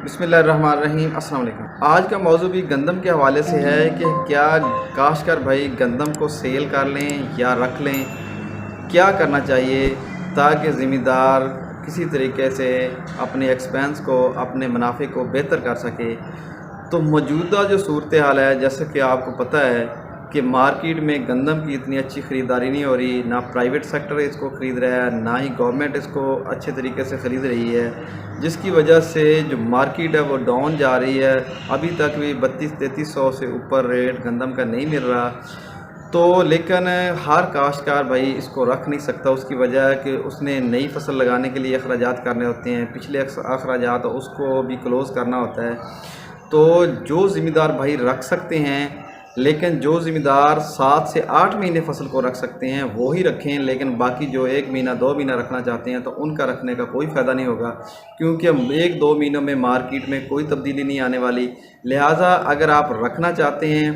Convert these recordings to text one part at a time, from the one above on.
बिस्मिल्लाहिर्रहमानिर्रहीम। अस्सलाम वालेकुम। आज का मौजू भी गंदम के हवाले से है कि क्या काश्तकार भाई गंदम को सेल कर लें या रख लें, क्या करना चाहिए ताकि ज़मींदार किसी तरीके से अपने एक्सपेंस को, अपने मुनाफे को बेहतर कर सके। तो मौजूदा जो सूरत हाल है, जैसे कि आपको पता है कि मार्केट में गंदम की इतनी अच्छी ख़रीदारी नहीं हो रही, ना प्राइवेट सेक्टर इसको ख़रीद रहा है, ना ही गवर्नमेंट इसको अच्छे तरीके से ख़रीद रही है, जिसकी वजह से जो मार्केट है वो डाउन जा रही है। अभी तक भी 3200-3300 से ऊपर रेट गंदम का नहीं मिल रहा। तो लेकिन हर काश्तकार भाई इसको रख नहीं सकता। उसकी वजह है कि उसने नई फसल लगाने के लिए अखराजात करने होते हैं, पिछले अखराजात उसको भी क्लोज़ करना होता है। तो जो ज़िम्मेदार भाई रख सकते हैं, लेकिन जो ज़िम्मेदार 7 से 8 महीने फसल को रख सकते हैं वो ही रखें, लेकिन बाकी जो 1 महीना 2 महीना रखना चाहते हैं तो उनका रखने का कोई फ़ायदा नहीं होगा, क्योंकि 1-2 महीनों में मार्केट में कोई तब्दीली नहीं आने वाली। लिहाजा अगर आप रखना चाहते हैं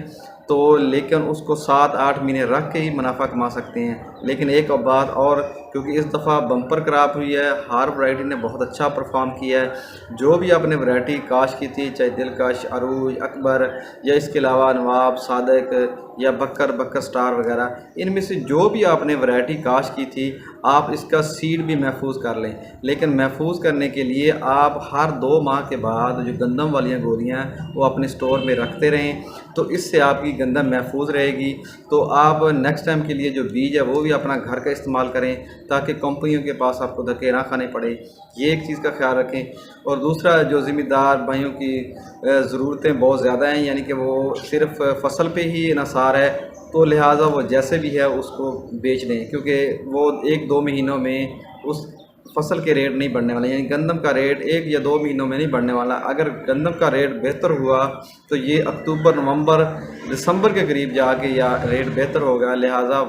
तो लेकिन उसको 7-8 महीने रख के ही मुनाफा कमा सकते हैं। लेकिन एक बात और, क्योंकि इस दफ़ा बम्पर क्रॉप हुई है, हर वैरायटी ने बहुत अच्छा परफॉर्म किया है। जो भी आपने वैरायटी काश की थी, चाहे दिलकश, अरूज, अकबर या इसके अलावा नवाब, सादिक या बकर स्टार वगैरह, इनमें से जो भी आपने वैरायटी काश की थी, आप इसका सीड भी महफूज कर लें। लेकिन महफूज करने के लिए आप हर 2 माह के बाद जो गंदम वाली गोलियाँ वो अपने स्टोर में रखते रहें, तो इससे आपकी गंदम महफूज रहेगी। तो आप नेक्स्ट टाइम के लिए जो बीज है वो भी अपना घर का इस्तेमाल करें, ताकि कंपनियों के पास आपको धक्के ना खाने पड़े। ये एक चीज़ का ख्याल रखें। और दूसरा, जो ज़िम्मेदार भाइयों की ज़रूरतें बहुत ज़्यादा हैं, यानी कि वो सिर्फ़ फसल पे ही इन्हसार है, तो लिहाजा वो जैसे भी है उसको बेच लें, क्योंकि वो 1-2 महीनों में उस फसल के रेट नहीं बढ़ने वाले। यानी गंदम का रेट 1 या 2 महीनों में नहीं बढ़ने वाला। अगर गंदम का रेट बेहतर हुआ तो ये अक्टूबर, नवंबर, दिसंबर के करीब जाके या रेट बेहतर होगा। लिहाजा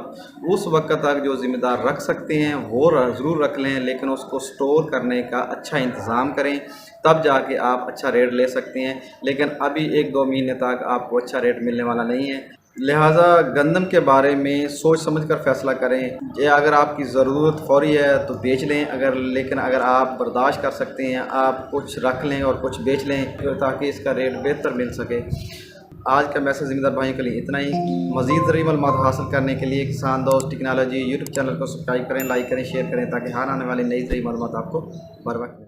उस वक्त तक जो ज़िम्मेदार रख सकते हैं वो ज़रूर रख लें, लेकिन उसको स्टोर करने का अच्छा इंतज़ाम करें, तब जाके आप अच्छा रेट ले सकते हैं। लेकिन अभी 1-2 महीने तक आपको अच्छा रेट मिलने वाला नहीं है। लिहाजा गंदम के बारे में सोच समझ कर फ़ैसला करें। ये अगर आपकी ज़रूरत फ़ौरी है तो बेच लें, लेकिन अगर आप बर्दाश्त कर सकते हैं, आप कुछ रख लें और कुछ बेच लें, ताकि इसका रेट बेहतर मिल सके। आज का मैसेज ज़िम्मेदार भाइयों के लिए इतना ही। मज़ीद ज़रूरी मालूमात हासिल करने के लिए किसान दोस्त टेक्नोलॉजी यूट्यूब चैनल को सब्सक्राइब करें, लाइक करें, शेयर करें, ताकि हर आने वाली नई ज़रूरी मालूमात आपको बर वक्त